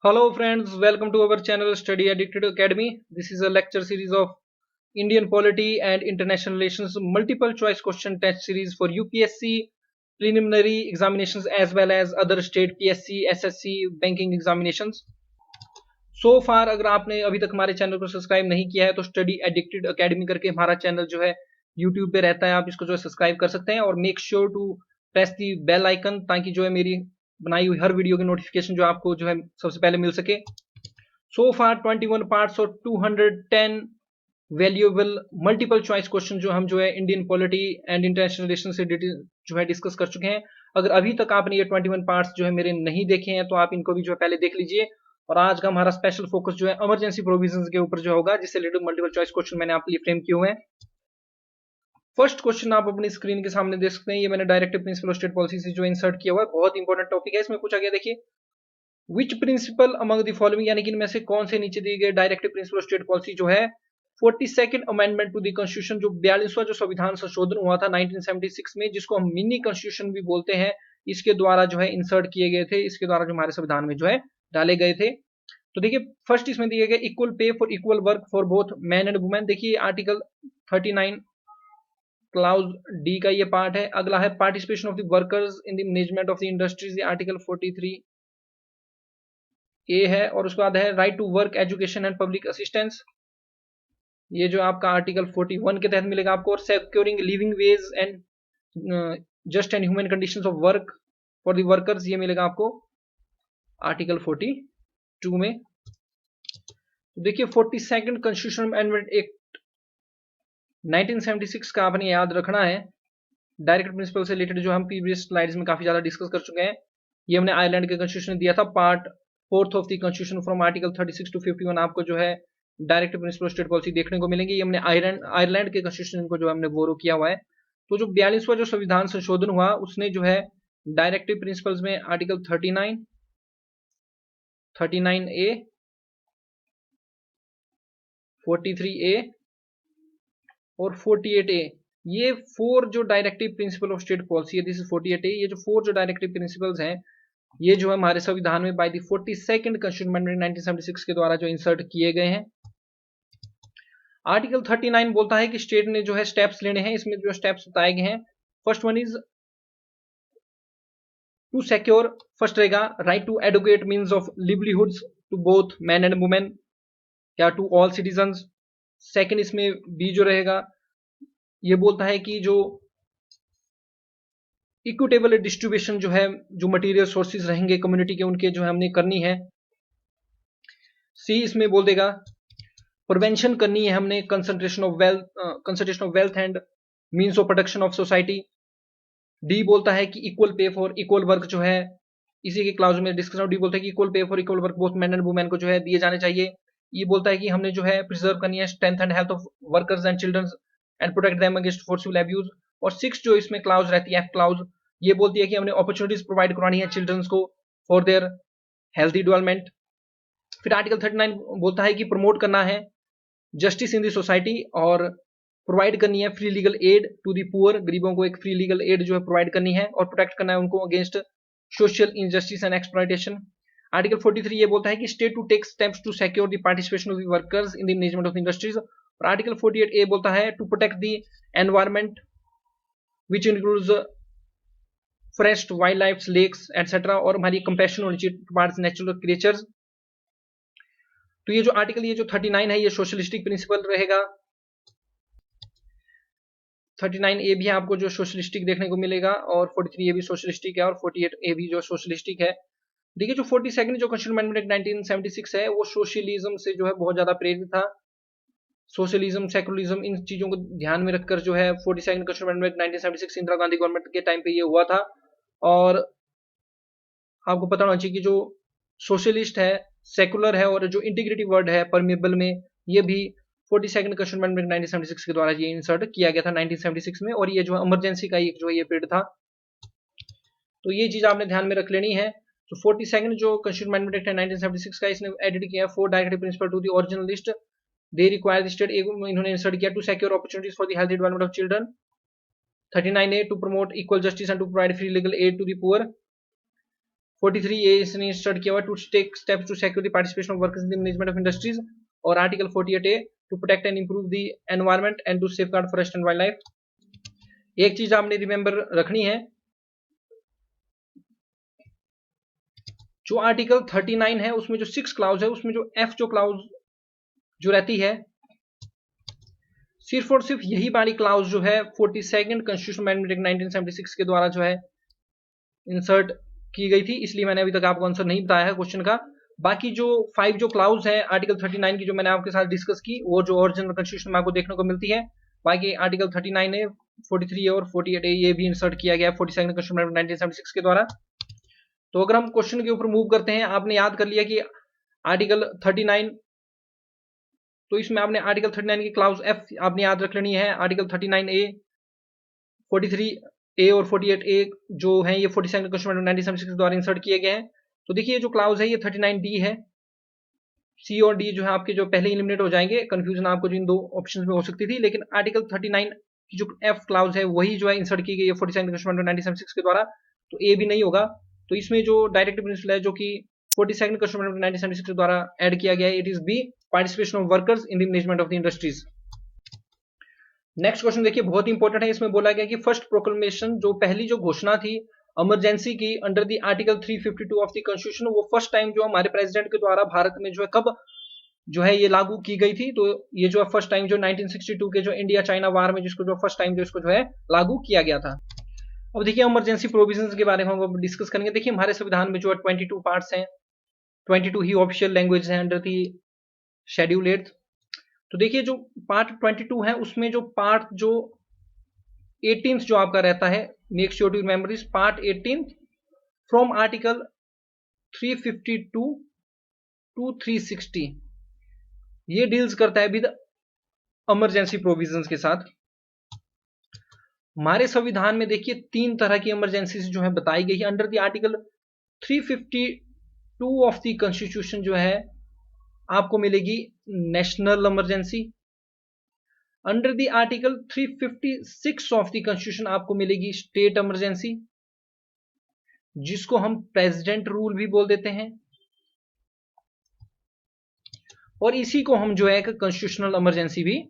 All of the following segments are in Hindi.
Hello friends, welcome to our channel Study Addicted Academy. This is a lecture series of Indian polity and international relations multiple choice question test series for UPSC preliminary examinations as well as other state PSC, SSC banking examinations. So far अगर आपने अभी तक हमारे चैनल को सब्सक्राइब नहीं किया है तो स्टडी एडिक्टेड अकेडमी करके हमारा चैनल जो है यूट्यूब पे रहता है, आप इसको जो है सब्सक्राइब कर सकते हैं और make sure to press the bell icon ताकि जो है मेरी बनाई हुई हर वीडियो की नोटिफिकेशन जो आपको जो है सबसे पहले मिल सके। So far 21 parts और 210 वैल्यूएबल मल्टीपल चॉइस क्वेश्चन जो हम जो है Indian polity and international relation से जो है डिस्कस कर चुके हैं। अगर अभी तक आपने ये 21 पार्ट्स जो है मेरे नहीं देखे हैं तो आप इनको भी जो है पहले देख लीजिए। और आज का हमारा स्पेशल फोकस जो है इमरजेंसी प्रोविजंस के ऊपर जो होगा, जिससे रिलेटेड मल्टीपल चॉइस क्वेश्चन मैंने आपके लिए फ्रेम किए हुए हैं। फर्स्ट क्वेश्चन आप अपनी स्क्रीन के सामने देख सकते हैं, ये मैंने directive principle of state policy से जो इंसर्ट किया हुआ है। बहुत इंपॉर्टेंट टॉपिक है, इसमें पूछा गया देखिए which principle among the following, यानी कि इनमें से कौन से नीचे दिए गए directive principle of state policy जो है 42nd amendment to the constitution, जो 42वां जो संविधान संशोधन हुआ था 1976 में, जिसको हम मिनी कॉन्स्टिट्यूशन भी बोलते हैं, इसके द्वारा जो है इंसर्ट किए गए थे, इसके द्वारा जो हमारे संविधान में जो है डाले गए थे। तो देखिए फर्स्ट इसमें दिए गए equal pay for equal work for both man and women. देखिए आर्टिकल 39 क्लाउज डी का ये पार्ट है। अगला है participation of the workers in the management of the industries, article 43 A है। और उसके बाद है right to work education and public assistance, ये जो आपका आर्टिकल 41 के तहत मिलेगा आपको। और securing living veg and just and human conditions of work for the workers, ये मिलेगा आपको आर्टिकल 42 में। तो देखिए 42nd कॉन्स्टिट्यूशन अमेंडमेंट एक्ट 1976 का आपने याद रखना है। डायरेक्ट प्रिंसिपल से रिलेटेड जो हम प्रीवियस स्लाइड्स में काफी ज्यादा डिस्कस कर चुके हैं। ये हमने आयरलैंड के कॉन्स्टिट्यूशन दिया था, part 4th of the constitution from article 36 to 51 आपको जो है डायरेक्ट प्रिंसिपल स्टेट पॉलिसी देखने को मिलेंगे। ये हमने आयरलैंड के कॉन्स्टिट्यूशन को जो हमने बोरो किया हुआ है। तो जो 42वां जो संविधान संशोधन हुआ उसने जो है डायरेक्टिव प्रिंसिपल्स में आर्टिकल 39, 39A, 43A और 48A, ये 4 जो directive principle of state policy है, दिस इज 48A। ये जो 4 जो डायरेक्टिव प्रिंसिपल्स हैं ये जो है हमारे संविधान में by the 42nd constitution amendment 1976 के द्वारा जो इंसर्ट किए गए हैं। आर्टिकल 39 बोलता है कि स्टेट ने जो है स्टेप्स लेने हैं, इसमें जो स्टेप्स बताए गए हैं। First one is to secure, first रहेगा right to educate means of livelihoods to both man and women या टू ऑल सिटीजन्स। सेकंड इसमें बी जो रहेगा ये बोलता है कि जो इक्विटेबल डिस्ट्रीब्यूशन जो है, जो मटेरियल सोर्सेज रहेंगे कम्युनिटी के, उनके जो है हमने करनी है। सी इसमें बोल देगा प्रिवेंशन करनी है हमने concentration of wealth and means of production of society. D बोलता है कि equal pay for equal work जो है, इसी के क्लाउज में डिस्कशन। डी बोलता है कि equal pay for equal work both man and women को जो है दिए जाने चाहिए। ये बोलता है कि हमने जो है प्रिजर्व करनी है strength and health of workers and children and protect them against forceful abuse. और 6 जो इसमें क्लाउज रहती है, एफ क्लाउज, ये बोलती है कि हमने अपॉर्चुनिटीज प्रोवाइड करवानी है चिल्ड्रंस को फॉर देयर हेल्थी डेवलपमेंट। फिर आर्टिकल 39 बोलता है कि प्रमोट करना है जस्टिस इन दी सोसाइटी और प्रोवाइड करनी है free legal aid to the poor, गरीबों को एक फ्री लीगल एड जो है प्रोवाइड करनी है और प्रोटेक्ट करना है उनको against social injustice and exploitation. Article 43 ये बोलता है कि state to take steps to secure the participation of the workers in the management of industries. और आर्टिकल 48 ए बोलता है to protect the environment which includes forest, wildlife, lakes etcetera, और हमारी कंपैशन होनी चाहिए टुवर्ड्स नेचुरल क्रिएचर्स। तो ये जो आर्टिकल ये जो 39 है ये सोशलिस्टिक प्रिंसिपल रहेगा। 39A भी आपको जो सोशलिस्टिक देखने को मिलेगा और 43A भी सोशलिस्टिक है और 48A भी जो सोशलिस्टिक है। देखिए जो 42nd जो कॉन्स्टिट्यूशन अमेंडमेंट 1976 है वो सोशलिज्म से जो है बहुत ज्यादा प्रेरित था। सोशलिज्म, सेकुलरिज्म, इन चीजों को ध्यान में रखकर जो है 42nd constitution amendment 1976 Indira Gandhi government के टाइम पे ये हुआ था। और आपको पता होना चाहिए कि जो सोशलिस्ट है, सेकुलर है और जो इंटीग्रिटी वर्ड है परमेबल में, ये भी 42nd कॉन्स्टिट्यूशन अमेंडमेंट 1976 के द्वारा ये इंसर्ट किया गया था 1976 में। और ये जो इमरजेंसी का एक जो है ये पीरियड था, तो ये चीज आपने ध्यान में रख लेनी है। तो 42nd जो कॉन्स्टिट्यूशन अमेंडमेंट एक्ट है 1976 का, इसने एडिट किया 4 directive principle to the original list. They require the state, इन्होंने इंसर्ट किया to secure opportunities for the healthy development of children. 39A to promote equal justice and to provide free legal aid to the poor. 43A इसने स्टार्ट किया हुआ to take steps to secure the participation of workers in the management of industries, और article 48A to protect and improve the environment and to safeguard forest and wild life. एक चीज आपने रिमेंबर रखनी है, जो आर्टिकल 39 है उसमें जो 6 क्लाउज है, उसमें जो एफ जो क्लाउज जो रहती है, सिर्फ और सिर्फ यही वाली क्लाउज जो है 42nd कॉन्स्टिट्यूशन अमेंडमेंट एक्ट 1976 के द्वारा जो है इंसर्ट की गई थी, इसलिए मैंने अभी तक आपको आंसर नहीं बताया है क्वेश्चन का। बाकी जो 5 जो क्लाउज है आर्टिकल 39 की जो मैंने आपके साथ डिस्कस की, वो जो ओरिजिनल कॉन्स्टिट्यूशन में आपको देखने को मिलती है। बाकी आर्टिकल 39 है, 43 और 48 ये भी इंसर्ट किया गया है 42nd कॉन्स्टिट्यूशन अमेंडमेंट 1976 के द्वारा। तो अगर हम क्वेश्चन के ऊपर मूव करते हैं, आपने याद कर लिया कि आर्टिकल 39, तो इसमें आपने आर्टिकल 39 की क्लाउज एफ आपने याद रख लेनी है। आर्टिकल 39A, 43A और 48A जो है ये 42nd कॉन्स्टिट्यूशन 1976 द्वारा इंसर्ट किए गए हैं। तो देखिए जो क्लाउज है ये 39D है, सी और डी जो है आपके जो पहले एलिमिनेट हो जाएंगे, कंफ्यूजन आपको जो इन दो ऑप्शंस में हो सकती थी, लेकिन आर्टिकल 39 की जो एफ क्लाउज है वही जो है इंसर्ट की गई है 42nd कॉन्स्टिट्यूशन 1976 के द्वारा, तो ए भी नहीं होगा। तो इसमें जो डायरेक्टिव प्रिंसिपल है जो कि 42nd कॉन्स्टिट्यूशन 1976 के द्वारा ऐड किया गया है, it is B, participation of workers in the management of the industries. Next question देखिए बहुत इंपॉर्टेंट है, इसमें बोला गया कि फर्स्ट प्रोक्लेमेशन जो पहली जो घोषणा थी इमरजेंसी की under the article 352 of the constitution, वो फर्स्ट टाइम जो हमारे प्रेसिडेंट के द्वारा भारत में जो है कब जो है ये लागू की गई थी। तो ये जो है फर्स्ट टाइम जो 1962 के जो इंडिया चाइना वार में जिसको जो फर्स्ट टाइम जो इसको जो है लागू किया गया था। अब देखिए इमरजेंसी प्रोविजंस के बारे में हम डिस्कस करेंगे। देखिए हमारे संविधान में जो है 22 पार्ट्स हैं, 22 ही ऑफिशियल लैंग्वेज है अंडर दी शेड्यूल 8। तो देखिए जो पार्ट 22 है उसमें जो पार्ट जो 18th जो आपका रहता है, make sure to remember this, part 18 from article 352 to 360 ये डील्स करता है विद इमरजेंसी प्रोविजंस के साथ। हमारे संविधान में देखिए 3 तरह की इमरजेंसी जो है बताई गई है। Under the article 352 of the constitution जो है आपको मिलेगी national emergency. Under the article 356 of the constitution आपको मिलेगी स्टेट इमरजेंसी, जिसको हम प्रेसिडेंट रूल भी बोल देते हैं, और इसी को हम जो है कॉन्स्टिट्यूशनल इमरजेंसी भी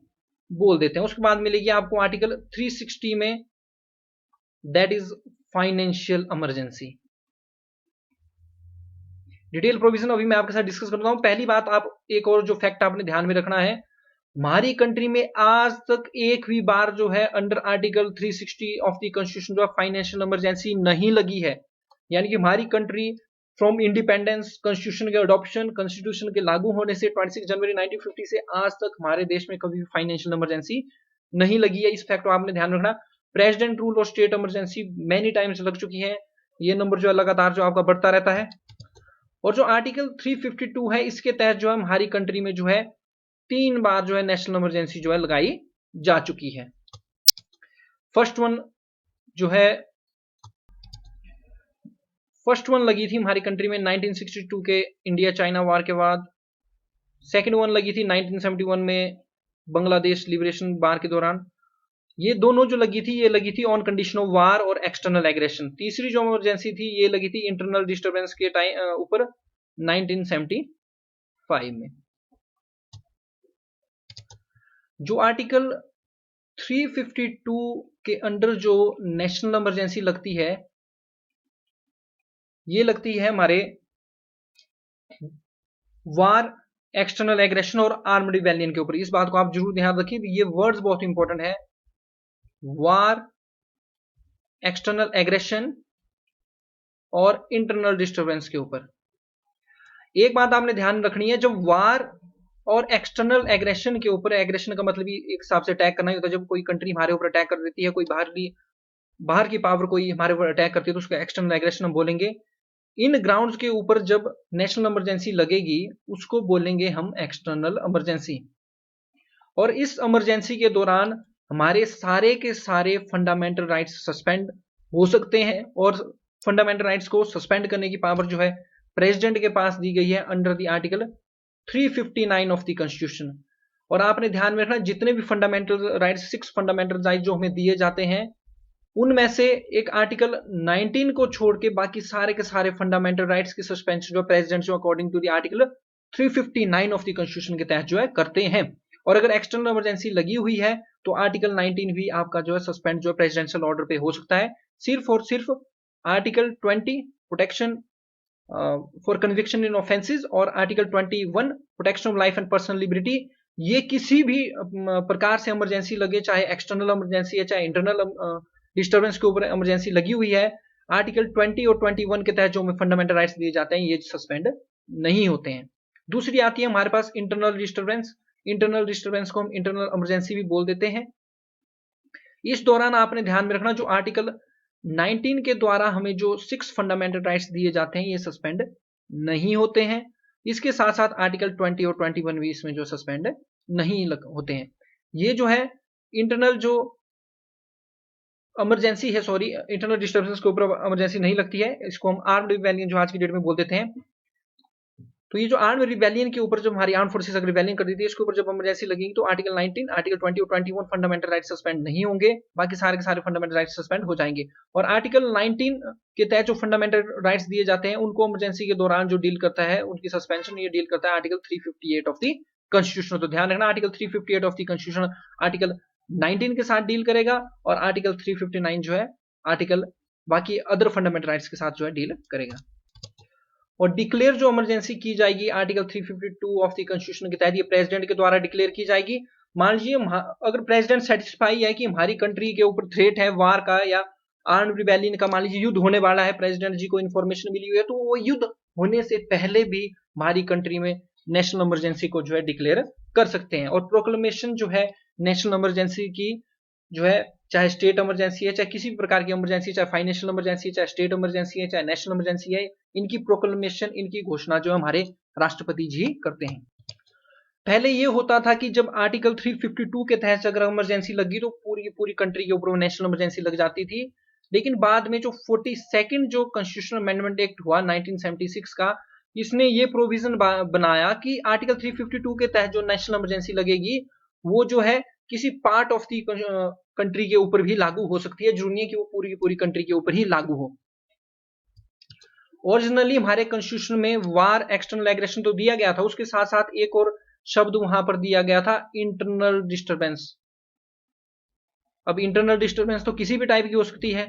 बोल देते हैं। उसके बाद मिलेगी आपको आर्टिकल 360 में, that is financial emergency. Detail provision अभी मैं आपके साथ डिस्कस करता हूं। पहली बात, आप एक और जो फैक्ट आपने ध्यान में रखना है, हमारी कंट्री में आज तक एक भी बार जो है under article 360 of the constitution जो है फाइनेंशियल इमरजेंसी नहीं लगी है। यानी कि हमारी कंट्री फ्रॉम इंडिपेंडेंस, कॉन्स्टिट्यूशन के अडॉप्शन, कॉन्स्टिट्यूशन के लागू होने से 26 जनवरी 1950 से आज तक हमारे देश में कभी भी फाइनेंशियल इमरजेंसी नहीं लगी है। इस फैक्ट को आपने ध्यान रखना। प्रेसिडेंट रूल और स्टेट इमरजेंसी मेनी टाइम्स लग चुकी है, ये नंबर जो है लगातार जो आपका बढ़ता रहता है। और जो आर्टिकल 352 है इसके तहत जो है हमारी कंट्री में जो है 3 बार जो है नेशनल इमरजेंसी जो है लगाई जा चुकी है। फर्स्ट वन लगी थी हमारी कंट्री में 1962 के इंडिया चाइना वार के बाद। सेकंड वन लगी थी 1971 में बांग्लादेश लिबरेशन वार के दौरान। ये दोनों जो लगी थी ये लगी थी ऑन कंडीशन ऑफ वार और एक्सटर्नल एग्रेशन। तीसरी जो इमरजेंसी थी ये लगी थी इंटरनल डिस्टर्बेंस के टाइम ऊपर 1975 में। जो आर्टिकल 352 के अंडर जो नेशनल इमरजेंसी लगती है, ये लगती है हमारे वार, एक्सटर्नल एग्रेशन और आर्म्ड रिबेलियन के ऊपर। इस बात को आप जरूर ध्यान रखिए, ये वर्ड्स बहुत इंपॉर्टेंट है, वार, एक्सटर्नल एग्रेशन और इंटरनल डिस्टर्बेंस के ऊपर। एक बात आपने ध्यान रखनी है, जब वार और एक्सटर्नल एग्रेशन के ऊपर, एग्रेशन का मतलब एक हिसाब से अटैक करना ही होता है। जब कोई कंट्री हमारे ऊपर अटैक कर देती है, कोई बाहर की पावर कोई हमारे ऊपर अटैक करती है, तो उसको एक्सटर्नल एग्रेशन हम बोलेंगे। इन ग्राउंड्स के ऊपर जब नेशनल इमरजेंसी लगेगी उसको बोलेंगे हम एक्सटर्नल इमरजेंसी। और इस इमरजेंसी के दौरान हमारे सारे के सारे फंडामेंटल राइट्स सस्पेंड हो सकते हैं, और फंडामेंटल राइट्स को सस्पेंड करने की पावर जो है प्रेसिडेंट के पास दी गई है under the article 359 of the constitution. और आपने ध्यान में रखना, जितने भी फंडामेंटल राइट्स, 6 फंडामेंटल राइट्स जो हमें दिए जाते हैं, उनमें से एक आर्टिकल 19 को छोड़ के बाकी सारे के सारे फंडामेंटल राइट्स की सस्पेंशन जो प्रेसिडेंट जो according to the article 359 of the constitution के तहत जो है करते हैं। और अगर एक्सटर्नल इमरजेंसी लगी हुई है तो आर्टिकल 19 भी आपका जो है सस्पेंड जो प्रेसिडेंशियल ऑर्डर पे हो सकता है। सिर्फ और सिर्फ article 20 protection for conviction in offences और article 21 protection of life and personal liberty, ये किसी भी प्रकार से इमरजेंसी लगे, चाहे एक्सटर्नल इमरजेंसी है चाहे इंटरनल डिस्टर्बेंस के ऊपर इमरजेंसी लगी हुई है, आर्टिकल 20 और 21 के तहत जो हमें फंडामेंटल राइट्स दिए जाते हैं ये सस्पेंड नहीं होते हैं। दूसरी आती है हमारे पास इंटरनल डिस्टर्बेंस। इंटरनल डिस्टर्बेंस को हम इंटरनल इमरजेंसी भी बोल देते हैं। इस दौरान आपने ध्यान में रखना जो आर्टिकल 19 के द्वारा हमें जो 6 फंडामेंटल राइट्स दिए जाते हैं ये सस्पेंड नहीं होते हैं। इसके साथ साथ आर्टिकल 20 और 21 भी इसमें जो सस्पेंड नहीं होते हैं। ये जो है इंटरनल जो इमरजेंसी है, सॉरी, इंटरनल डिस्टर्बेंस के ऊपर इमरजेंसी नहीं लगती है, इसको हम आर्म्ड रिबेलियन जो आज की डेट में बोल देते हैं। तो ये जो आर्म्ड रिबेलियन के ऊपर जब हमारी आर्म फोर्सेस अगर रिबेलियन कर देती है इसके ऊपर जब इमरजेंसी लगेगी तो आर्टिकल 19, आर्टिकल 20 और 21 फंडामेंटल राइट्स सस्पेंड नहीं होंगे, बाकी सारे के सारे फंडामेंटल राइट्स सस्पेंड हो जाएंगे। और आर्टिकल 19 के तहत जो फंडामेंटल राइट्स दिए जाते हैं उनको इमरजेंसी के दौरान जो डील करता है उनकी सस्पेंशन ये डील करता है आर्टिकल 358 ऑफ द कॉन्स्टिट्यूशन। तो ध्यान रखना article 358 of the constitution article 19 के साथ डील करेगा और आर्टिकल 359 जो है आर्टिकल बाकी अदर फंडामेंटल राइट्स के साथ जो है डील करेगा। और डिक्लेयर जो इमरजेंसी की जाएगी आर्टिकल 352 ऑफ द कॉन्स्टिट्यूशन के तहत ये प्रेसिडेंट के द्वारा डिक्लेयर की जाएगी। मान लीजिए अगर प्रेसिडेंट सेटिस्फाई है कि हमारी कंट्री के ऊपर थ्रेट है वार का या आर्म्ड रिबेलियन का, मान लीजिए युद्ध होने वाला है, प्रेसिडेंट जी को इन्फॉर्मेशन मिली हुई है, तो वो युद्ध होने से पहले भी हमारी कंट्री में नेशनल इमरजेंसी को जो है डिक्लेयर कर सकते हैं। और प्रोक्लेमेशन जो है नेशनल इमरजेंसी की जो है, चाहे स्टेट इमरजेंसी है, चाहे किसी भी प्रकार की इमरजेंसी, चाहे फाइनेंशियल इमरजेंसी है, चाहे स्टेट इमरजेंसी है, चाहे नेशनल इमरजेंसी है, इनकी प्रोक्लेमेशन, इनकी घोषणा जो हमारे राष्ट्रपति जी करते हैं। पहले ये होता था कि जब आर्टिकल 352 के तहत अगर इमरजेंसी लगी तो पूरी पूरी कंट्री के ऊपर नेशनल इमरजेंसी लग जाती थी। लेकिन बाद में जो 42nd जो कॉन्स्टिट्यूशनल अमेंडमेंट एक्ट हुआ 1976 का, इसने ये प्रोविजन बनाया कि आर्टिकल 352 के तहत जो नेशनल इमरजेंसी लगेगी वो जो है किसी पार्ट ऑफ दी कंट्री के ऊपर भी लागू हो सकती है, जरूरी नहीं कि वो पूरी की पूरी कंट्री के ऊपर ही लागू हो। ओरिजिनली हमारे कॉन्स्टिट्यूशन में वार एक्सटर्नल एग्रेशन तो दिया गया था, उसके साथ साथ एक और शब्द वहां पर दिया गया था इंटरनल डिस्टर्बेंस। अब इंटरनल डिस्टर्बेंस तो किसी भी टाइप की हो सकती है,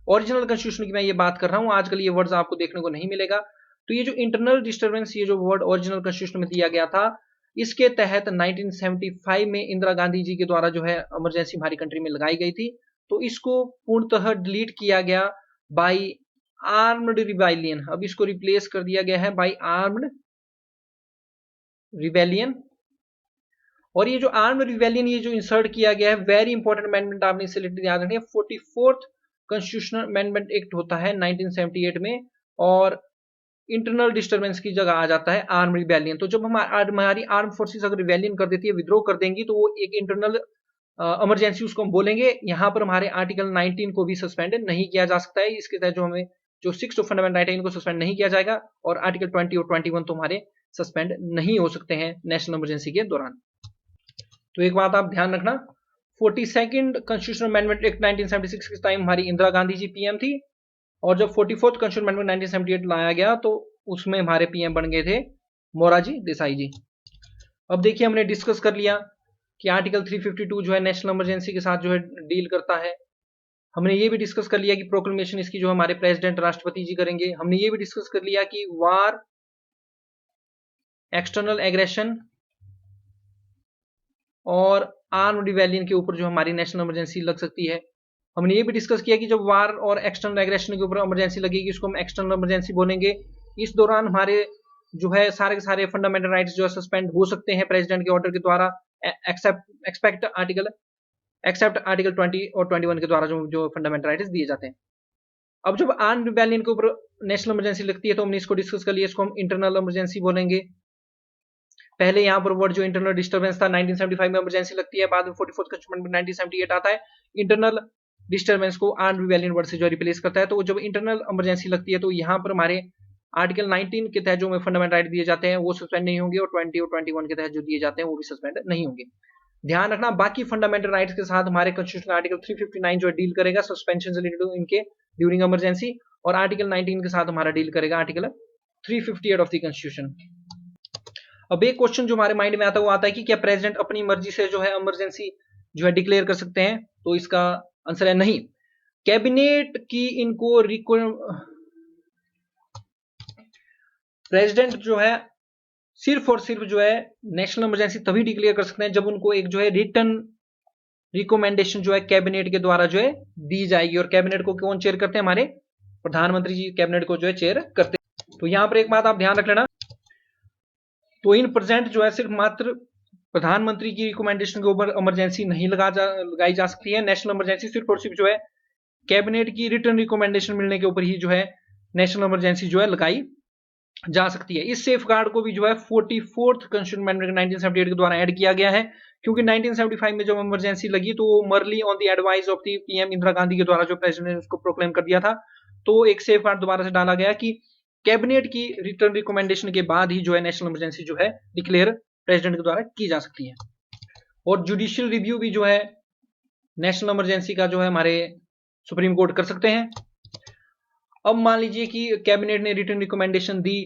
ओरिजिनल कॉन्स्टिट्यूशन की मैं ये बात कर रहा हूं, आजकल ये वर्ड्स आपको देखने को नहीं मिलेगा। तो ये जो इंटरनल डिस्टर्बेंस, ये जो वर्ड ओरिजिनल कॉन्स्टिट्यूशन में दिया गया था, इसके तहत 1975 में इंदिरा गांधी जी के द्वारा जो है इमरजेंसी हमारी कंट्री में लगाई गई थी, तो इसको पूर्णतः डिलीट किया गया बाय आर्म्ड रिबेलियन। अब इसको रिप्लेस कर दिया गया है बाय आर्म्ड रिबेलियन। और ये जो आर्म्ड रिबेलियन ये जो इंसर्ट किया गया है, वेरी इंपॉर्टेंट अमेंडमेंट आपने इसे याद रखनी है, 44th कॉन्स्टिट्यूशनल अमेंडमेंट एक्ट होता है 1978 में, और इंटरनल डिस्टर्बेंस की जगह आ जाता है आर्म रिबेलियन। तो जब हमारी आर्म फोर्सेस अगर रिबेलियन कर देती है, विद्रोह कर देंगी, तो वो एक इंटरनल इमरजेंसी उसको हम बोलेंगे। यहाँ पर हमारे आर्टिकल 19 को भी सस्पेंड नहीं किया जा सकता है, इसके तहत जो हमें जो 6 फंडामेंटल राइट है इनको सस्पेंड नहीं किया जाएगा, और आर्टिकल 20 और 21 तो हमारे सस्पेंड नहीं हो सकते हैं नेशनल इमरजेंसी के दौरान। तो एक बात आप ध्यान रखना, 42nd कॉन्स्टिट्यूशनल अमेंडमेंट एक्ट 1976 के टाइम हमारी इंदिरा गांधी जी पीएम थी, और जब 44th कॉन्स्टिट्यूशनल अमेंडमेंट 1978 लाया गया तो उसमें हमारे पीएम बन गए थे मोरारजी देसाई जी। अब देखिए हमने डिस्कस कर लिया कि आर्टिकल 352 जो है नेशनल इमरजेंसी के साथ जो है डील करता है। हमने ये भी डिस्कस कर लिया कि प्रोक्लेमेशन इसकी जो हमारे प्रेसिडेंट राष्ट्रपति जी करेंगे। हमने ये भी डिस्कस कर लिया कि वार, एक्सटर्नल एग्रेशन और आर्म रिबेलियन के ऊपर जो हमारी नेशनल इमरजेंसी लग सकती है। हमने ये भी डिस्कस किया कि जब वार और एक्सटर्नल एग्रेशन के ऊपर इमरजेंसी लगेगी उसको हम एक्सटर्नल इमरजेंसी बोलेंगे। इस दौरान हमारे जो है सारे के सारे फंडामेंटल राइट्स जो है सस्पेंड हो सकते हैं प्रेसिडेंट के ऑर्डर के द्वारा, एक्सेप्ट आर्टिकल 20 और 21 के द्वारा जो फंडामेंटल राइट्स दिए जाते हैं। अब जब आर्म रिबेलियन के ऊपर नेशनल इमरजेंसी लगती है तो हमने इसको डिस्कस कर लिया, इसको हम इंटरनल इमरजेंसी बोलेंगे। पहले यहाँ पर वर्ड जो इंटरनल डिस्टर्बेंस था 1975 में इमरजेंसी लगती है, बाद में 44th कॉन्स्टिट्यूशन में 1978 आता है, इंटरनल डिस्टर्बेंस को आर्म रिबेलियन वर्ड से जो रिप्लेस करता है। तो जब इंटरनल इमरजेंसी लगती है तो यहाँ पर हमारे आर्टिकल 19 के तहत जो हमें फंडामेंटल राइट दिए जाते हैं वो सस्पेंड नहीं होंगे, और 20 और 21 के तहत जो दिए जाते हैं वो भी सस्पेंड नहीं होंगे। ध्यान रखना बाकी फंडामेंटल राइट्स के साथ हमारे कॉन्स्टिट्यूशन आर्टिकल 359 जो है डील करेगा सस्पेंशन से रिलेटेड इनके ड्यूरिंग इमरजेंसी, और आर्टिकल 19 के साथ हमारा डील करेगा आर्टिकल 358 ऑफ द कॉन्स्टिट्यूशन। अब एक क्वेश्चन जो हमारे माइंड में आता है वो आता है कि क्या प्रेसिडेंट अपनी मर्जी से जो है इमरजेंसी जो है डिक्लेयर कर सकते हैं? तो इसका आंसर है नहीं। कैबिनेट की इनको प्रेसिडेंट जो है सिर्फ और सिर्फ जो है नेशनल इमरजेंसी तभी डिक्लेयर कर सकते हैं जब उनको एक जो है रिटर्न रिकमेंडेशन जो है कैबिनेट के द्वारा जो है दी जाएगी। और कैबिनेट को कौन चेयर करते हैं? हमारे प्रधानमंत्री जी कैबिनेट को जो है चेयर करते हैं। तो यहां पर एक बात आप ध्यान रख लेना, तो इन प्रेजेंट जो है सिर्फ मात्र प्रधानमंत्री की रिकमेंडेशन के ऊपर इमरजेंसी नहीं लगाई जा सकती है। नेशनल इमरजेंसी सिर्फ और सिर्फ जो है कैबिनेट की रिटर्न रिकमेंडेशन मिलने के ऊपर ही जो है नेशनल इमरजेंसी जो है लगाई जा सकती है। इस सेफ गार्ड को भी जो है 44th कॉन्स्टिट्यूशन अमेंडमेंट 1978 के द्वारा ऐड किया गया है, क्योंकि 1975 में जब इमरजेंसी लगी तो merely on the advice of the PM Indira Gandhi के द्वारा जो प्रेसिडेंट ने उसको प्रोक्लेम कर दिया था, तो एक सेफ गार्ड दोबारा से डाला गया कि कैबिनेट की रिटर्न रिकमेंडेशन के बाद ही जो है नेशनल इमरजेंसी जो है डिक्लेयर प्रेसिडेंट के द्वारा की जा सकती है। और जुडिशियल रिव्यू भी जो है नेशनल इमरजेंसी का जो है हमारे सुप्रीम कोर्ट कर सकते हैं। अब मान लीजिए कि कैबिनेट ने रिटर्न रिकमेंडेशन दी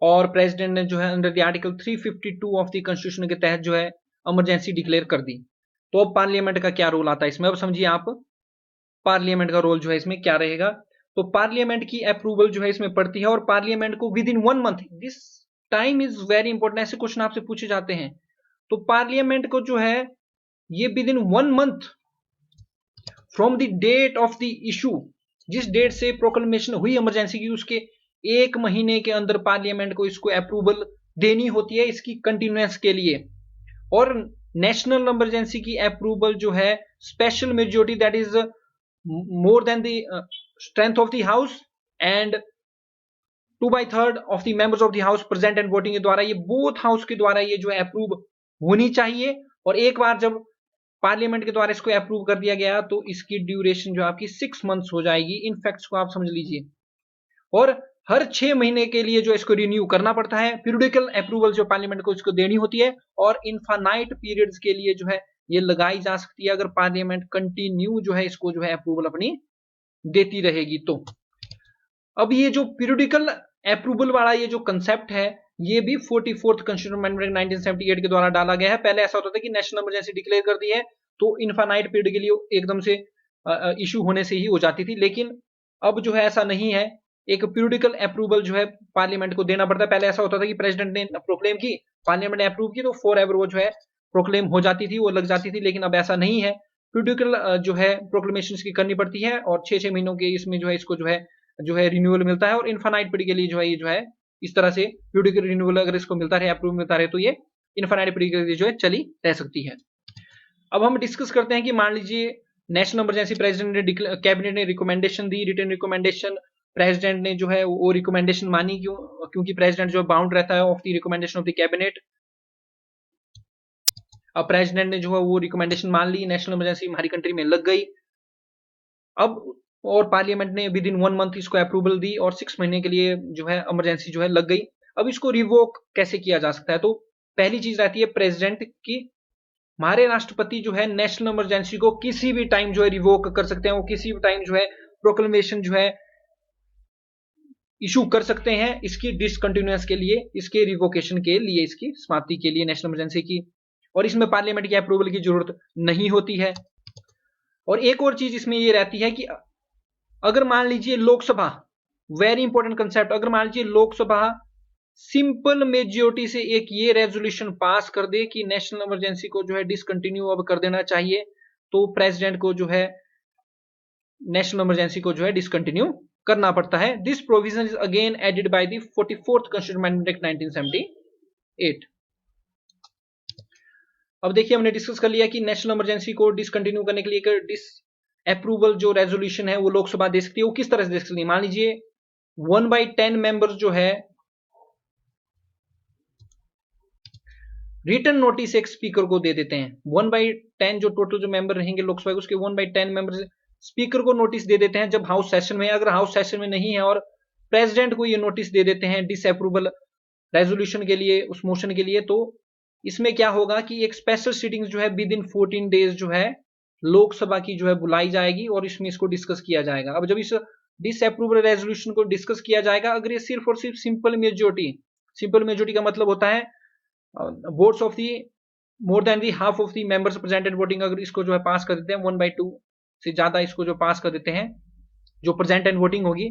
और प्रेसिडेंट ने जो है under the article 352 of the constitution के तहत जो है इमरजेंसी डिक्लेयर कर दी, तो अब पार्लियामेंट का क्या रोल आता है इसमें? अब समझिए आप पार्लियामेंट का रोल जो है इसमें क्या रहेगा। तो पार्लियामेंट की अप्रूवल जो है इसमें पड़ती है, और पार्लियामेंट को with in 1 month, this time is very important, ऐसे क्वेश्चन आपसे पूछे जाते हैं। तो पार्लियामेंट को जो है ये within 1 month from the date of the issue, जिस डेट से प्रोक्लेमेशन हुई इमरजेंसी की उसके 1 महीने के अंदर पार्लियामेंट को इसको अप्रूवल देनी होती है इसकी कंटिन्यूएंस के लिए। और नेशनल इमरजेंसी की अप्रूवल जो है special majority that is more than the strength of the house and 2/3 of the members of the house present and voting के द्वारा, ये बोथ हाउस के द्वारा ये जो है अप्रूव होनी चाहिए। और एक बार जब पार्लियामेंट के द्वारा इसको अप्रूव कर दिया गया तो इसकी ड्यूरेशन जो आपकी 6 मंथ्स हो जाएगी। इन फैक्ट्स को आप समझ लीजिए। और हर 6 महीने के लिए जो इसको रिन्यू करना पड़ता है, पीरियडिकल अप्रूवल जो पार्लियामेंट को इसको देनी होती है, और इनफाइनाइट पीरियड्स के लिए जो है ये लगाई जा सकती है अगर पार्लियामेंट कंटिन्यू जो है इसको जो है अप्रूवल अपनी देती रहेगी। तो अब ये जो पीरियडिकल अप्रूवल वाला ये जो कंसेप्ट है ये भी 44th कॉन्स्टिट्यूशन अमेंडमेंट 1978 के द्वारा डाला गया है। पहले ऐसा होता था कि नेशनल इमरजेंसी डिक्लेयर कर दी है तो इनफाइनाइट पीरियड के लिए एकदम से इशू होने से ही हो जाती थी, लेकिन अब जो है ऐसा नहीं है। एक पीरियडिकल अप्रूवल जो है पार्लियामेंट को देना पड़ता है। पहले ऐसा होता था कि प्रेसिडेंट ने प्रोक्लेम की, पार्लियामेंट ने अप्रूव की, तो फॉर एवर वो जो है प्रोक्लेम हो जाती थी, वो लग जाती थी। लेकिन अब ऐसा नहीं है, पीरियडिकल जो है प्रोक्लेमेशन की करनी पड़ती है, और 6-6 महीनों के इसमें जो है इसको जो है रिन्यूअल मिलता है। और इनफाइनाइट पीरियड के लिए जो है ये जो है इस तरह से पीरियडिकल रिन्यूअल अगर इसको मिलता रहे, अप्रूव मिलता रहे, तो ये इनफाइनाइट पीरियड के लिए जो है चली रह सकती है। अब हम डिस्कस करते हैं कि मान लीजिए नेशनल इमरजेंसी प्रेसिडेंट ने कैबिनेट ने रिकमेंडेशन दी, रिटर्न रिकमेंडेशन, प्रेसिडेंट ने जो है वो रिकमेंडेशन मानी, क्योंकि प्रेसिडेंट जो बाउंड रहता है of the recommendation of the cabinet. अब प्रेसिडेंट ने जो है वो रिकमेंडेशन मान ली, नेशनल इमरजेंसी हमारी कंट्री में लग गई। अब और पार्लियामेंट ने विद इन 1 मंथ इसको अप्रूवल दी और 6 महीने के लिए जो है इमरजेंसी जो है लग गई। अब इसको रिवोक कैसे किया जा सकता है? तो पहली चीज रहती है प्रेसिडेंट की, हमारे राष्ट्रपति जो है नेशनल इमरजेंसी को किसी भी टाइम जो है रिवोक कर सकते हैं, वो किसी भी टाइम जो है प्रोक्लेमेशन जो है इशू कर सकते हैं इसकी डिसकंटिन्यूएंस के लिए, इसके रिवोकेशन के लिए, इसकी समाप्ति के लिए नेशनल इमरजेंसी की। और इसमें पार्लियामेंट की अप्रूवल की जरूरत नहीं होती है। और एक और चीज इसमें ये रहती है कि अगर मान लीजिए लोकसभा, वेरी इंपॉर्टेंट कंसेप्ट, अगर मान लीजिए लोकसभा सिंपल मेजोरिटी से एक ये रेजोल्यूशन पास कर दे कि नेशनल इमरजेंसी को जो है डिसकंटिन्यू अब कर देना चाहिए, तो प्रेसिडेंट को जो है नेशनल इमरजेंसी को जो है डिसकंटिन्यू करना पड़ता है। This provision is again added by the 44th constitution amendment 1978। अब देखिए हमने डिस्कस कर लिया कि नेशनल इमरजेंसी को डिसकंटिन्यू करने के लिए डिस अप्रूवल जो रेजोल्यूशन है वो लोकसभा दे सकती है। वो किस तरह से दे सकती है? मान लीजिए 1/10 मेंबर्स जो है रिटर्न नोटिस एक स्पीकर को दे देते हैं। 1/10 जो टोटल जो मेंबर रहेंगे लोकसभा के, उसके 1/10 मेंबर स्पीकर को नोटिस दे देते हैं जब हाउस सेशन में। अगर हाउस सेशन में नहीं है और प्रेसिडेंट को ये नोटिस दे देते हैं डिसअप्रूवल रेजोल्यूशन के लिए, उस मोशन के लिए, तो इसमें क्या होगा कि एक स्पेशल सीटिंग जो है विद इन 14 डेज जो है लोकसभा की जो है बुलाई जाएगी और इसमें इसको डिस्कस किया जाएगा। अब जब इस डिसअप्रूवल रेजोल्यूशन को डिस्कस किया जाएगा, अगर ये सिर्फ और सिर्फ सिंपल मेजोरिटी का मतलब होता है votes of the more than the half of the members presented voting, अगर इसको जो है पास कर देते हैं 1/2 से ज्यादा इसको जो पास कर देते हैं जो प्रेजेंट एंड वोटिंग होगी,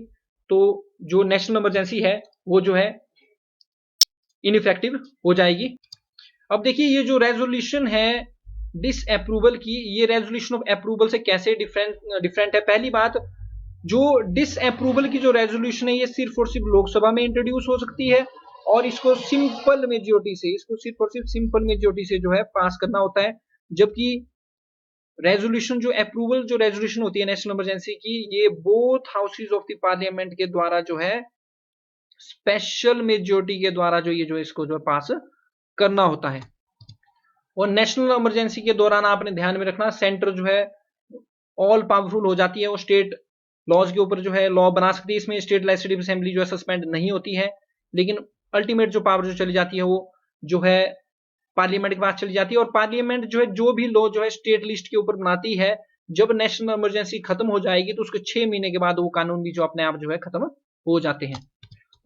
तो जो नेशनल इमरजेंसी है वो जो है इनइफेक्टिव हो जाएगी। अब देखिए ये जो रेजोल्यूशन है डिसअप्रूवल की, ये रेजोल्यूशन ऑफ अप्रूवल से कैसे डिफरेंट है। पहली बात, जो डिसअप्रूवल की जो रेजोल्यूशन है ये सिर्फ और सिर्फ लोकसभा में इंट्रोड्यूस हो सकती है और इसको सिंपल मेजोरिटी से, इसको सिर्फ और सिर्फ सिंपल मेजोरिटी से जो है पास करना होता है। जबकि रेजोल्यूशन जो अप्रूवल जो रेजोल्यूशन होती है नेशनल इमरजेंसी की, ये both houses of the parliament के द्वारा जो है स्पेशल मेजोरिटी के द्वारा जो ये जो इसको जो पास करना होता है। और नेशनल इमरजेंसी के दौरान आपने ध्यान में रखना, सेंटर जो है ऑल पावरफुल हो जाती है, वो स्टेट लॉज के ऊपर जो है लॉ बना सकती है। इसमें स्टेट लेजिस्लेटिव असेंबली जो है सस्पेंड नहीं होती है, लेकिन अल्टीमेट जो पावर जो चली जाती है वो जो है पार्लियामेंट के पास चली जाती है। और पार्लियामेंट जो है जो भी लॉ जो है स्टेट लिस्ट के ऊपर बनाती है, जब नेशनल इमरजेंसी खत्म हो जाएगी तो उसके 6 महीने के बाद वो कानून भी जो अपने आप जो है खत्म हो जाते हैं।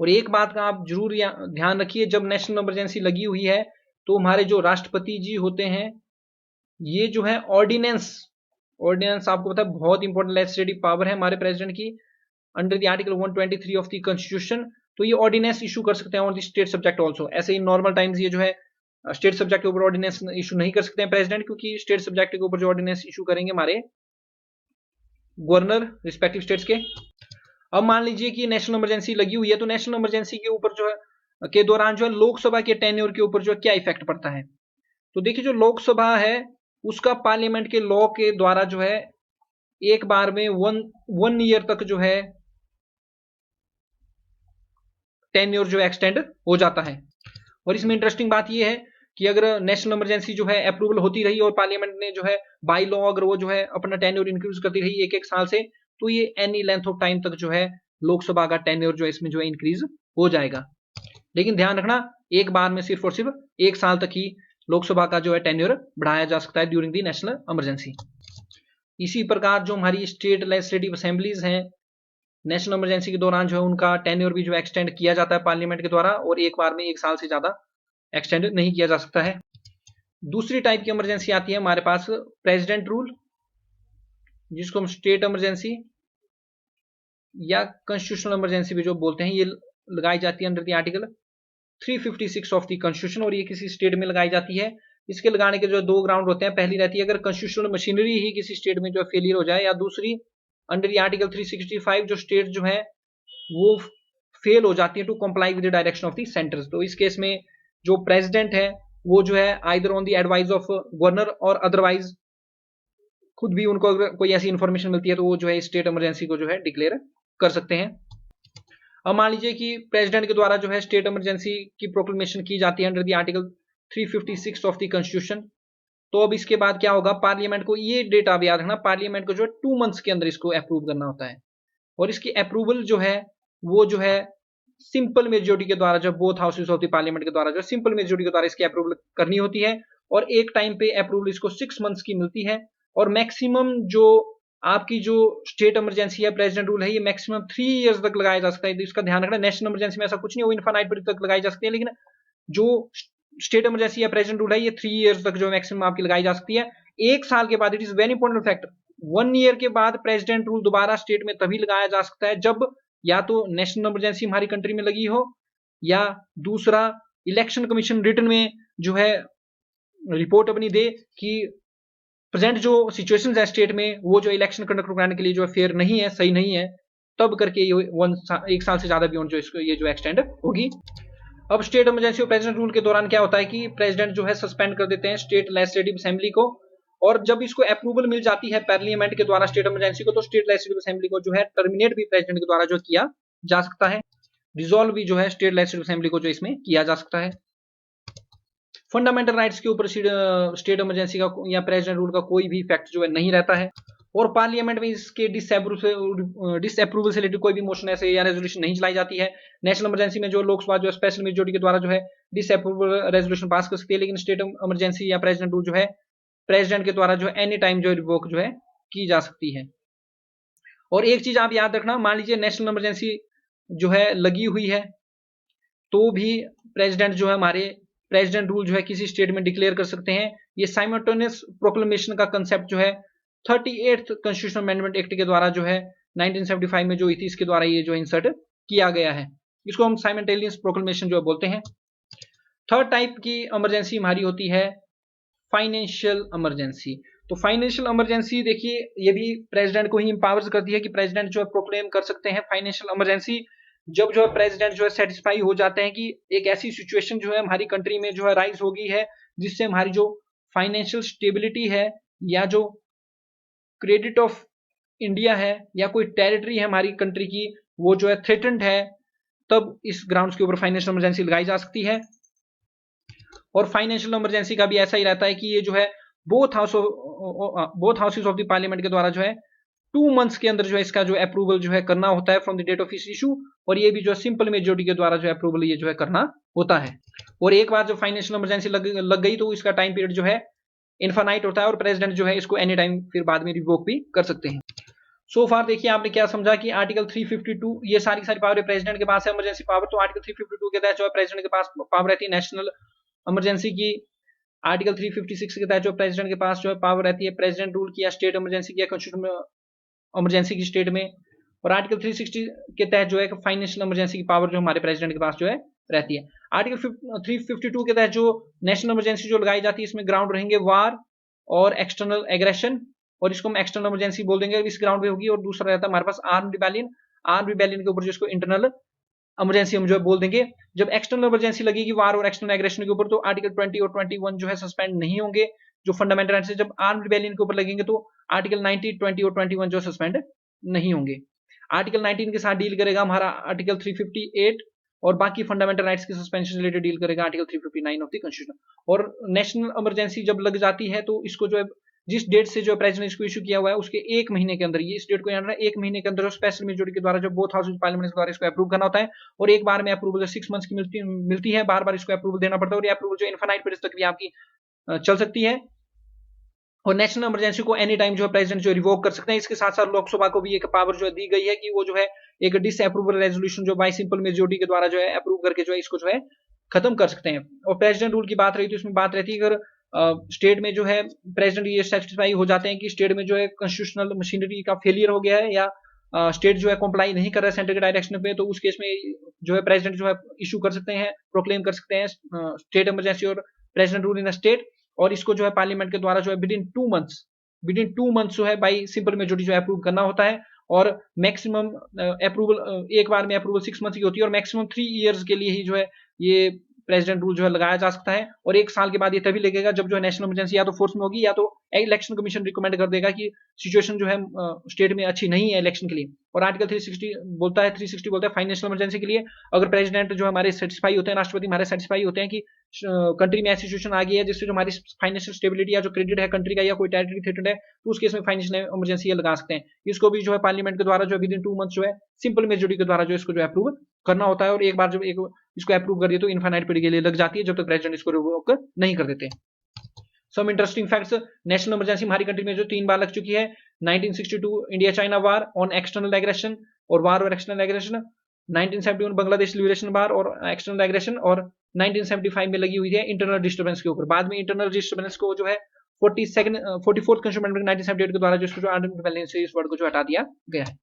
और एक बात का आप जरूर ध्यान रखिए, जब नेशनल इमरजेंसी लगी हुई है तो हमारे जो राष्ट्रपति जी होते हैं, ये जो है ऑर्डिनेंस आपको पता है बहुत इंपॉर्टेंट लेजिस्लेटिव पावर है हमारे प्रेसिडेंट की under the article 123 of the constitution. तो ये ऑर्डिनेंस इशू कर सकते हैं on the state subject also. ऐसे ही नॉर्मल टाइम्स ये जो है स्टेट सब्जेक्ट के ऊपर ऑर्डिनेंस इशू नहीं कर सकते हैं प्रेसिडेंट, क्योंकि स्टेट सब्जेक्ट के ऊपर जो ऑर्डिनेंस इशू करेंगे हमारे गवर्नर रिस्पेक्टिव स्टेट्स के। अब मान लीजिए कि नेशनल इमरजेंसी लगी हुई है, तो नेशनल इमरजेंसी के ऊपर जो है के दौरान जो है लोकसभा के टेन्योर के ऊपर जो है क्या इफेक्ट पड़ता है। तो देखिए जो लोकसभा है उसका पार्लियामेंट के लॉ के द्वारा जो है एक बार में वन ईयर तक जो है टेन्योर जो एक्सटेंड हो जाता है। और इसमें इंटरेस्टिंग बात यह है कि अगर नेशनल इमरजेंसी जो है अप्रूवल होती रही और पार्लियामेंट ने जो है बाई लॉ अगर वो जो है अपना टेन्योर इंक्रीज करती रही एक साल से, तो ये एनी लेंथ ऑफ टाइम तक जो है लोकसभा का टेन्योर जो है इसमें जो है इंक्रीज हो जाएगा। लेकिन ध्यान रखना, एक बार में सिर्फ और सिर्फ एक साल तक ही लोकसभा का जो है टेन्योर बढ़ाया जा सकता है ड्यूरिंग दी नेशनल इमरजेंसी। इसी प्रकार जो हमारी स्टेट लेजिस्लेटिव असेंबलीज हैं, नेशनल इमरजेंसी के दौरान जो है उनका टेन्योर भी जो एक्सटेंड किया जाता है पार्लियामेंट के द्वारा, और एक बार में एक साल से ज्यादा एक्सटेंड नहीं किया जा सकता है। दूसरी टाइप की इमरजेंसी आती है हमारे पास प्रेसिडेंट रूल, जिसको हम स्टेट इमरजेंसी या कॉन्स्टिट्यूशनल इमरजेंसी भी जो बोलते हैं, ये लगाई जाती है under the article 356 of the constitution, और ये किसी स्टेट में लगाई जाती है। इसके लगाने के जो दो ग्राउंड होते हैं, पहली रहती है अगर कॉन्स्टिट्यूशनल मशीनरी ही किसी स्टेट में जो फेलियर हो जाए, या दूसरी अंडर द आर्टिकल 365 जो स्टेट जो है वो फेल हो जाती है to comply with the direction of the centre. तो इस केस में जो प्रेसिडेंट है वो जो है either on the advice of governor और अदरवाइज खुद भी उनको अगर कोई ऐसी इंफॉर्मेशन मिलती है तो वो जो है स्टेट इमरजेंसी को जो है डिक्लेयर कर सकते हैं। अब मान लीजिए कि प्रेसिडेंट के द्वारा जो है स्टेट इमरजेंसी की प्रोक्लेमेशन की जाती है under the article 356 of the constitution. तो अब इसके बाद क्या होगा, पार्लियामेंट को ये डेट आप याद रखना, पार्लियामेंट को जो है 2 मंथ्स के अंदर इसको अप्रूव करना होता है। और इसकी अप्रूवल जो है वो जो है सिंपल मेजोरिटी के द्वारा, जब both houses of the parliament के द्वारा जो सिंपल मेजोरिटी के द्वारा इसकी अप्रूवल करनी होती है। और एक टाइम पे अप्रूवल इसको 6 मंथ्स की मिलती है। और मैक्सिमम जो आपकी जो स्टेट इमरजेंसी है, प्रेसिडेंट रूल है, ये मैक्सिमम 3 इयर्स तक लगाया जा सकता है। तो इसका ध्यान रखना, नेशनल इमरजेंसी में ऐसा कुछ नहीं, वो इनफाइनाइट पीरियड तक लगाई जा सकती है, लेकिन जो स्टेट इमरजेंसी या प्रेसिडेंट रूल है ये 3 इयर्स तक जो मैक्सिमम आपकी लगाई जा सकती है। एक साल के बाद, it is very important fact, 1 year के बाद प्रेसिडेंट रूल दोबारा स्टेट में तभी लगाया जा सकता है जब या तो नेशनल इमरजेंसी हमारी कंट्री में लगी हो, या दूसरा इलेक्शन कमीशन रिटर्न में जो है रिपोर्ट अपनी दे कि प्रेजेंट जो सिचुएशंस है स्टेट में वो जो इलेक्शन कंडक्ट कराने के लिए जो फेयर नहीं है, सही नहीं है, तब करके ये एक साल से ज्यादा भी जो इसको ये जो एक्सटेंड होगी। अब स्टेट इमरजेंसी और प्रेसिडेंट रूल के दौरान क्या होता है कि प्रेसिडेंट जो है सस्पेंड कर देते हैं स्टेट लेजिस्लेटिव असेंबली को, और जब इसको अप्रूवल मिल जाती है पार्लियामेंट के द्वारा स्टेट इमरजेंसी को, तो स्टेट लेजिस्लेटिव असेंबली को जो है टर्मिनेट भी प्रेसिडेंट के द्वारा जो किया जा सकता है, डिसॉल्व भी जो है स्टेट लेजिस्लेटिव असेंबली को जो इसमें किया जा सकता है। फंडामेंटल राइट्स के ऊपर स्टेट इमरजेंसी का या प्रेसिडेंट रूल का कोई भी इफेक्ट जो है नहीं रहता है। और पार्लियामेंट में इसके डिसअप्रूवल से रिलेटेड कोई भी मोशन ऐसे या रेजोल्यूशन नहीं चलाई जाती है। नेशनल इमरजेंसी में जो लोकसभा जो स्पेशल मेजोरिटी के द्वारा जो है डिसअप्रूवल रेजोल्यूशन पास कर सकती है, लेकिन स्टेट इमरजेंसी या प्रेसिडेंट रूल जो है प्रेसिडेंट के द्वारा जो है एनी टाइम जो रिवोक जो है की जा सकती है। और एक चीज आप याद रखना, मान लीजिए नेशनल इमरजेंसी जो है लगी हुई है तो भी प्रेसिडेंट जो है हमारे प्रेसिडेंट रूल जो है किसी स्टेट में डिक्लेयर कर सकते हैं। ये साइमल्टेनियस प्रोक्लेमेशन का कंसेप्ट जो है 38th कॉन्स्टिट्यूशनल अमेंडमेंट एक्ट के द्वारा जो है 1975 में जो हुई थी, इसके द्वारा ये जो इंसर्ट किया गया है। इसको हम साइमल्टेनियस प्रोक्लेमेशन जो बोलते हैं। थर्ड टाइप की इमरजेंसी हमारी होती है फाइनेंशियल इमरजेंसी। तो फाइनेंशियल इमरजेंसी देखिए ये भी प्रेसिडेंट को ही इंपावर्स करती है कि प्रेसिडेंट जो है प्रोक्लेम कर सकते हैं फाइनेंशियल इमरजेंसी जब जो है प्रेसिडेंट जो है सेटिस्फाई हो जाते हैं कि एक ऐसी सिचुएशन जो है हमारी कंट्री में जो है राइज हो गई है जिससे हमारी जो फाइनेंशियल स्टेबिलिटी है या जो क्रेडिट ऑफ इंडिया है या कोई टेरिटरी है हमारी कंट्री की वो जो है थ्रेटन्ड है, तब इस ग्राउंड्स के ऊपर फाइनेंशियल इमरजेंसी लगाई जा सकती है। और फाइनेंशियल इमरजेंसी का भी ऐसा ही रहता है कि ये जो है both houses of the parliament के द्वारा जो है 2 मंथ्स के अंदर जो है इसका जो अप्रूवल जो है करना होता है फ्रॉम द डेट ऑफ इस इशू, और ये भी जो सिंपल मेजोरिटी के द्वारा जो है अप्रूवल ये जो है करना होता है। और एक बार जब फाइनेंशियल इमरजेंसी लग गई तो इसका टाइम पीरियड जो है इनफाइनाइट होता है और प्रेसिडेंट जो है इसको एनी टाइम फिर बाद में रिवोक भी कर सकते हैं। सो फार देखिए आपने क्या समझा कि आर्टिकल 352 ये सारी पावर प्रेसिडेंट के पास है इमरजेंसी पावर। तो आर्टिकल 352 के तहत जो है प्रेसिडेंट के पास पावर रहती है नेशनल इमरजेंसी की। आर्टिकल 356 के तहत जो प्रेसिडेंट के पास जो है पावर रहती है प्रेसिडेंट रूल की या स्टेट इमरजेंसी की या कॉन्स्टिट्यूशनल इमरजेंसी की स्टेट में। और आर्टिकल 360 के तहत जो है फाइनेंशियल इमरजेंसी की पावर जो हमारे प्रेसिडेंट के पास जो है रहती है। आर्टिकल 352 के तहत जो नेशनल इमरजेंसी जो लगाई जाती है इसमें ग्राउंड रहेंगे वार और एक्सटर्नल एग्रेशन, और इसको हम एक्सटर्नल इमरजेंसी बोल देंगे इस ग्राउंड पे होगी। और दूसरा रहता है हमारे पास आर्म्ड रिबेलियन, आर्म्ड रिबेलियन के ऊपर जिसको इंटरनल इमरजेंसी हम जो है बोल देंगे। जब एक्सटर्नल इमरजेंसी लगेगी वार और एक्सटर्नल एग्रेशन के ऊपर तो आर्टिकल 20 और 21 जो है सस्पेंड नहीं होंगे जो फंडामेंटल राइट्स है। जब आर्म्ड रिबेलियन के ऊपर लगेंगे तो आर्टिकल 90, 20 और 21 जो सस्पेंड नहीं होंगे। आर्टिकल 19 के साथ डील करेगा हमारा आर्टिकल 358 और बाकी फंडामेंटल राइट्स के सस्पेंशन से रिलेटेड डील करेगा आर्टिकल 359 ऑफ द कॉन्स्टिट्यूशन। और नेशनल इमरजेंसी जब लग जाती है तो इसको जो है जिस डेट से जो प्रेसिडेंट इसको इशू किया हुआ है उसके 1 महीने के अंदर, ये इस डेट को याद रखना, 1 महीने के अंदर स्पेशल मेजोरिटी के द्वारा जो बोथ हाउस पार्लियामेंट के द्वारा इसको अप्रूव करना होता है। और एक बार में अप्रूवल 6 मंथ्स की मिलती है, बार बार इसको अप्रूवल देना पड़ता है और ये अप्रूवल जो इनफाइनाइट पीरियड तक भी आपकी चल सकती है। और नेशनल इमरजेंसी को एनी टाइम जो है प्रेसिडेंट जो रिवोक कर सकते हैं। इसके साथ साथ लोकसभा को भी एक पावर जो दी गई है कि वो जो है एक डिसअप्रूवल रेजोल्यूशन जो बाय सिंपल मेजोरिटी के द्वारा जो है अप्रूव करके जो है इसको जो है खत्म कर सकते हैं। और प्रेसिडेंट रूल की बात रही तो इसमें बात रहती है अगर स्टेट में जो है प्रेसिडेंट ये सेटिस्फाई हो जाते हैं कि स्टेट में जो है कॉन्स्टिट्यूशनल मशीनरी का फेलियर हो गया है या स्टेट जो है कॉम्प्लाई नहीं कर रहा है सेंटर के डायरेक्शन पे, तो उस केस में जो है प्रेसिडेंट जो है इशू कर सकते हैं, प्रोक्लेम कर सकते हैं स्टेट इमरजेंसी और प्रेसिडेंट रूल इन स्टेट। और इसको जो है पार्लियामेंट के द्वारा जो है विदिन 2 मंथ्स जो है बाई सिंपल मेजोरिटी जो है अप्रूव करना होता है। और मैक्सिमम अप्रूवल एक बार में अप्रूवल 6 मंथ्स की होती है और मैक्सिमम 3 इयर्स के लिए ही जो है ये प्रेसिडेंट रूल जो है लगाया जा सकता है। और 1 साल के बाद ये तभी लगेगा जब जो है नेशनल इमरजेंसी या तो फोर्स में होगी या तो इलेक्शन कमीशन रिकमेंड कर देगा कि सिचुएशन जो है स्टेट में अच्छी नहीं है इलेक्शन के लिए। और आर्टिकल 360 बोलता है फाइनेंशियल इमरजेंसी के लिए अगर प्रेसिडेंट जो हमारे सेटिस्फाई होते हैं, राष्ट्रपति हमारे सेटिस्फाई होते हैं कि कंट्री में ऐसी सिचुएशन आ गई है जिससे जो हमारी फाइनेंशियल स्टेबिलिटी या जो क्रेडिट है कंट्री का या कोई टेरिटरी थ्रेटेड है, तो उस केस में फाइनेंशियल इमरजेंसी लगा सकते हैं। इसको भी जो है पार्लियामेंट के द्वारा जो है विदिन 2 मंथ जो है सिंपल मेजोरिटी के द्वारा जो इसको जो अप्रूव करना होता है। और एक बार जब इसको अप्रूव कर दिए तो इनफाइनाइट पीरियड के लिए लग जाती है जब तक प्रेसिडेंट इसको रिवोक नहीं कर देते। Some interesting facts, national emergency हमारी कंट्री में जो 3 बार लग चुकी है। 1962 India China war on external aggression और वार और external aggression, 1971 Bangladesh liberation war और एक्सटर्नल एग्रेशन, और 1975 में लगी हुई है इंटरनल डिस्टर्बेंस के ऊपर। बाद में इंटरनल डिस्टर्बेंस को जो है 44th कॉन्स्टिट्यूशन अमेंडमेंट 1978 के द्वारा जो इसको जो आर्टिकल बैलेंस से इस वर्ड को जो हटा दिया गया है।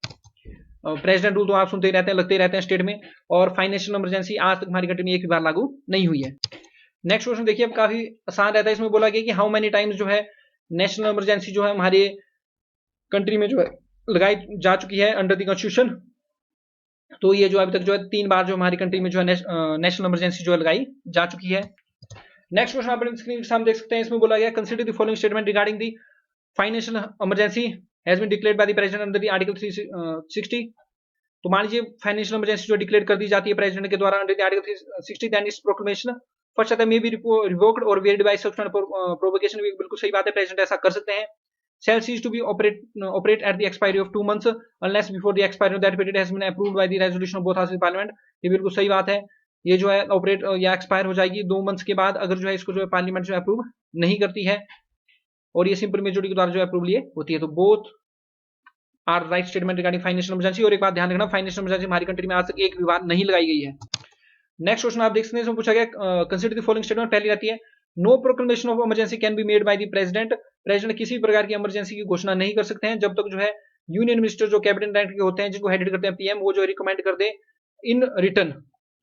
प्रेसिडेंट रूल तो आप सुनते ही रहते हैं, लगते ही रहते हैं स्टेट में। और फाइनेंशियल इमरजेंसी आज तक हमारी कंट्री में एक भी बार लागू नहीं हुई है। नेक्स्ट क्वेश्चन देखिए, अब काफी आसान रहता है। इसमें बोला गया कि हाउ मेनी टाइम्स जो है नेशनल इमरजेंसी जो है हमारे कंट्री में जो है लगाई जा चुकी है अंडर द कॉन्स्टिट्यूशन। तो ये जो अभी तक जो है 3 बार जो हमारी कंट्री में जो है नेशनल इमरजेंसी जो है लगाई जा चुकी है। नेक्स्ट क्वेश्चन आप स्क्रीन के सामने देख सकते हैं। इसमें बोला गया consider the following statement regarding the financial emergency has been declared by the president under the article 360। तो मान लीजिए फाइनेंशियल इमरजेंसी जो डिक्लेयर कर दी जाती है प्रेसिडेंट के द्वारा अंडर द आर्टिकल 360, देन इस प्रोक्लेमेशन फर्स्ट आता है मे बी रिवोक्ड और वेरिड बाय सब्सिक्वेंट प्रोवोकेशन। बिल्कुल सही बात है, प्रेसिडेंट ऐसा कर सकते हैं। shall cease to be operate at the expiry of 2 months unless before the expiry of that period has been approved by the resolution of both houses of parliament। ये बिल्कुल सही बात है, ये जो है ऑपरेट या एक्सपायर हो जाएगी 2 मंथ्स के बाद अगर जो है इसको जो है पार्लियामेंट जो है अप्रूव नहीं करती है और ये सिंपल मेजोरिटी के द्वारा जो है अप्रूवल ये होती है। तो both are right statement regarding financial emergency. और एक बात ध्यान रखना, फाइनेंशियल इमरजेंसी हमारी कंट्री में आज तक एक भी बार नहीं लगाई गई है। नेक्स्ट क्वेश्चन आप देख सकते हैं, इसमें पूछा गया कंसीडर द फॉलोइंग स्टेटमेंट। पहली रहती है no proclamation of emergency can be made by the president. President किसी भी प्रकार की इमरजेंसी की घोषणा नहीं कर सकते हैं जब तक जो है यूनियन मिनिस्टर जो कैबिनेट रैंक के होते हैं जिनको हेडेड करते हैं पीएम, वो जो रिकमेंड कर दे in return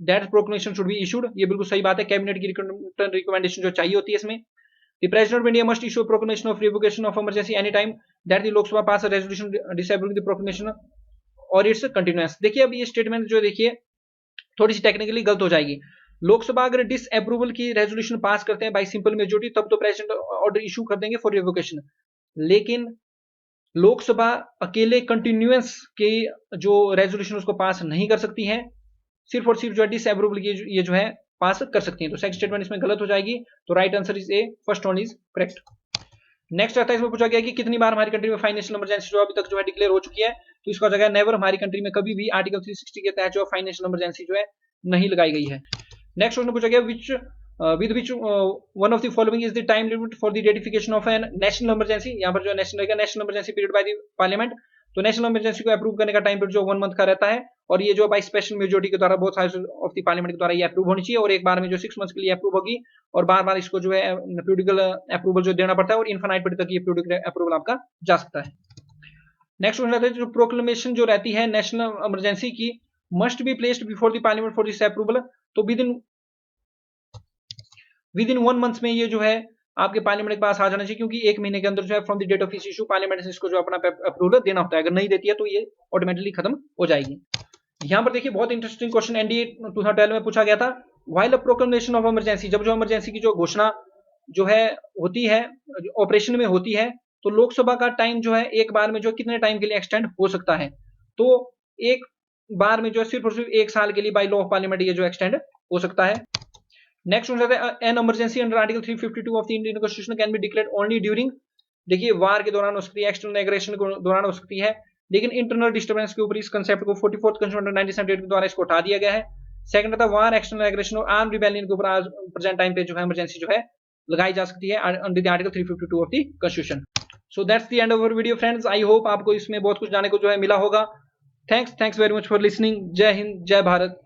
that proclamation should be issued. ये बिल्कुल सही बात है, कैबिनेट की रिकमेंडेशन जो चाहिए होती है इसमें। The President of India must issue a proclamation of revocation of emergency any time that the Lok Sabha pass a resolution disabling the proclamation or its continuance। देखिए अब ये स्टेटमेंट जो देखिए थोड़ी सी टेक्निकली गलत हो जाएगी। लोकसभा अगर डिसअप्रूवल की रेजोल्यूशन पास करते हैं बाय सिंपल मेजोरिटी तब तो प्रेसिडेंट ऑर्डर इशू कर देंगे फॉर रिवोकेशन, लेकिन लोकसभा अकेले कंटिन्यूएंस की जो रेजोल्यूशन उसको पास नहीं कर सकती है, सिर्फ और सिर्फ जो है डिसअप्रूवल की ये जो है पास कर सकती हैं। तो सेकंड स्टेटमेंट इसमें गलत हो जाएगी, तो right answer is a, first one is correct. Next आता है, इसमें पूछा गया कि कितनी बार हमारी कंट्री में फाइनेंशियल इमरजेंसी जो अभी तक जो है डिक्लेयर हो चुकी है, तो इसका जगह नेवर, हमारी कंट्री में कभी भी आर्टिकल 360 के तहत जो फाइनेंशियल इमरजेंसी जो है नहीं लगाई गई है। नेक्स्ट क्वेश्चन पूछा गया which with which one of the following is the time limit for the ratification of an national emergency. यहाँ पर जो नेशनल रहेगा national emergency period by the parliament. तो नेशनल इमरजेंसी को अप्रूव करने का टाइम पीरियड जो 1 मंथ का रहता है और ये जो बाय स्पेशल मेजोरिटी के द्वारा both house of the parliament के द्वारा ये अप्रूव होनी चाहिए और एक बार में जो 6 मंथ्स के लिए अप्रूव होगी और बार बार इसको जो है पीरियडिकल अप्रूवल जो देना पड़ता है और इनफाइनाइट पीरियड तक ये पीरियडिकल अप्रूवल आपका जा सकता है। नेक्स्ट क्वेश्चन रहता है जो प्रोक्लेमेशन जो रहती है नेशनल इमरजेंसी की must be placed before the parliament for this approval. तो विद इन 1 मंथ में ये जो है आपके पार्लियामेंट के पास आ जाना चाहिए, क्योंकि 1 महीने के अंदर जो है फ्रॉम द डेट ऑफ इस इशू पार्लियामेंट से इसको जो अपना अप्रूवल देना होता है। अगर नहीं देती है तो ये ऑटोमेटिकली खत्म हो जाएगी। यहाँ पर देखिए बहुत इंटरेस्टिंग क्वेश्चन एनडीए 2012 में पूछा गया था, while a proclamation of emergency, जब जो इमरजेंसी की जो घोषणा जो है होती है ऑपरेशन में होती है तो लोकसभा का टाइम जो है एक बार में जो कितने टाइम के लिए एक्सटेंड हो सकता है। तो एक बार में जो है सिर्फ और सिर्फ 1 साल के लिए बाय लॉ ऑफ पार्लियामेंट ये जो एक्सटेंड हो सकता है। नेक्स्ट हो जाता है an emergency under article 352 of the Indian constitution can be declared only during, देखिए वार के दौरान हो सकती है, एक्सटर्नल एग्रेशन के दौरान हो सकती है, लेकिन इंटरनल डिस्टर्बेंस के ऊपर इस कंसेप्ट को 44th कॉन्स्टिट्यूशन 1978 के द्वारा इसको हटा दिया गया है। सेकंड था वार, एक्सटर्नल एग्रेशन और आर्म रिबेलियन के ऊपर आज प्रेजेंट टाइम पे जो है इमरजेंसी जो है लगाई जा सकती है under the article 352 of the constitution. So that's the end of our video friends. I hope आपको इसमें बहुत कुछ जानने को जो है मिला होगा। Thanks very much for listening. जय हिंद, जय भारत।